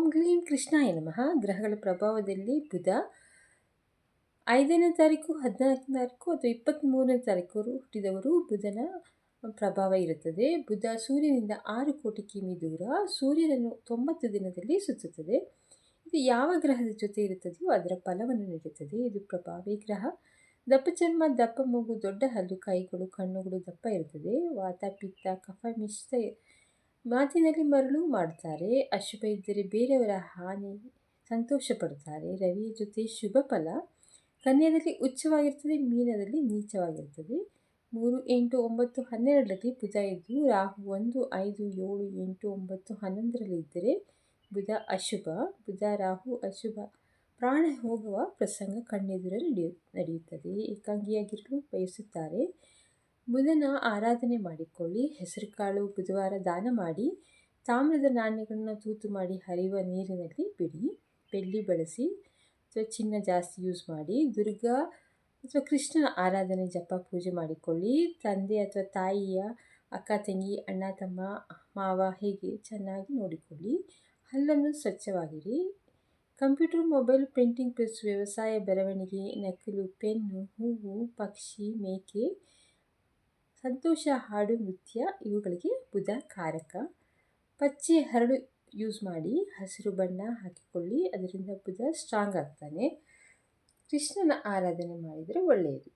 ಓಂ Gleem ಕೃಷ್ಣಾಯ ನಮಃ. ಗ್ರಹಗಳ ಪ್ರಭಾವದಲ್ಲಿ ಬುಧ 5ನೇ ತಾರೀಕು, 14ನೇ ತಾರೀಕು ಅಥವಾ 23ನೇ ತಾರೀಕು ಹುಟ್ಟಿದವರು ಬುಧನ ಪ್ರಭಾವ ಇರುತ್ತದೆ. ಬುಧ ಸೂರ್ಯನಿಂದ 6 ಕೋಟಿ ಕಿಮಿ ದೂರ ಸೂರ್ಯನನ್ನು 90 ದಿನದಲ್ಲಿ ಸುತ್ತುತ್ತದೆ. ಇದು ಯಾವ ಗ್ರಹದ ಜೊತೆ ಇರುತ್ತದೆಯೋ ಅದರ ಫಲವನ್ನು ನೀಡುತ್ತದೆ. ಇದು ಪ್ರಭಾವಿ ಗ್ರಹ. ದಪ್ಪ ಚರ್ಮ, ದಪ್ಪ ಮೂಗು, ದೊಡ್ಡ ಹಲ್ಲು, ಕೈಗಳು, ಕಣ್ಣುಗಳು ದಪ್ಪ ಇರುತ್ತದೆ. ವಾತ, ಪಿತ್ತ, ಕಫ ಮಿಶ್ರ, ಮಾತಿನಲ್ಲಿ ಮರಳು ಮಾಡುತ್ತಾರೆ. ಅಶುಭ ಇದ್ದರೆ ಬೇರೆಯವರ ಹಾನಿ, ಸಂತೋಷ ಪಡುತ್ತಾರೆ. ರವಿಯ ಜೊತೆ ಶುಭ ಫಲ. ಕನ್ಯಾದಲ್ಲಿ ಉಚ್ಚವಾಗಿರುತ್ತದೆ, ಮೀನದಲ್ಲಿ ನೀಚವಾಗಿರುತ್ತದೆ. 3, 8, 9, 12ರಲ್ಲಿ ಬುಧ ಇದ್ದು ರಾಹು 1, 5, 7, 8, 9, 11ರಲ್ಲಿ ಇದ್ದರೆ ಬುಧ ಅಶುಭ. ಬುಧ ರಾಹು ಅಶುಭ. ಪ್ರಾಣ ಹೋಗುವ ಪ್ರಸಂಗ ಕಣ್ಣೆದುರು ನಡೆಯುತ್ತದೆ. ಏಕಾಂಗಿಯಾಗಿರಲು ಬಯಸುತ್ತಾರೆ. ಬುಧನ ಆರಾಧನೆ ಮಾಡಿಕೊಳ್ಳಿ. ಹೆಸರುಕಾಳು ಬುಧವಾರ ದಾನ ಮಾಡಿ. ತಾಮ್ರದ ನಾಣ್ಯಗಳನ್ನು ತೂತು ಮಾಡಿ ಹರಿಯುವ ನೀರಿನಲ್ಲಿ ಬಿಡಿ. ಬೆಳ್ಳಿ ಬಳಸಿ ಅಥವಾ ಚಿನ್ನ ಜಾಸ್ತಿ ಯೂಸ್ ಮಾಡಿ. ದುರ್ಗಾ ಅಥವಾ ಕೃಷ್ಣನ ಆರಾಧನೆ, ಜಪ, ಪೂಜೆ ಮಾಡಿಕೊಳ್ಳಿ. ತಂದೆ ಅಥವಾ ತಾಯಿಯ ಅಕ್ಕ, ತಂಗಿ, ಅಣ್ಣ, ತಮ್ಮ, ಮಾವ ಹೇಗೆ ಚೆನ್ನಾಗಿ ನೋಡಿಕೊಳ್ಳಿ. ಹಲ್ಲನ್ನು ಸ್ವಚ್ಛವಾಗಿಡಿ. ಕಂಪ್ಯೂಟರ್, ಮೊಬೈಲ್, ಪ್ರಿಂಟಿಂಗ್ ಪ್ರೆಸ್, ವ್ಯವಸಾಯ, ಬರವಣಿಗೆ, ನಕಲು, ಪೆನ್ನು, ಹೂವು, ಪಕ್ಷಿ, ಮೇಕೆ, ಸಂತೋಷ, ಹಾಡು, ನೃತ್ಯ ಇವುಗಳಿಗೆ ಬುಧ ಕಾರಕ. ಪಚ್ಚೆ ಹರಳು ಯೂಸ್ ಮಾಡಿ. ಹಸಿರು ಬಣ್ಣ ಹಾಕಿಕೊಳ್ಳಿ, ಅದರಿಂದ ಬುಧ ಸ್ಟ್ರಾಂಗ್ ಆಗ್ತಾನೆ. ಕೃಷ್ಣನ ಆರಾಧನೆ ಮಾಡಿದರೆ ಒಳ್ಳೆಯದು.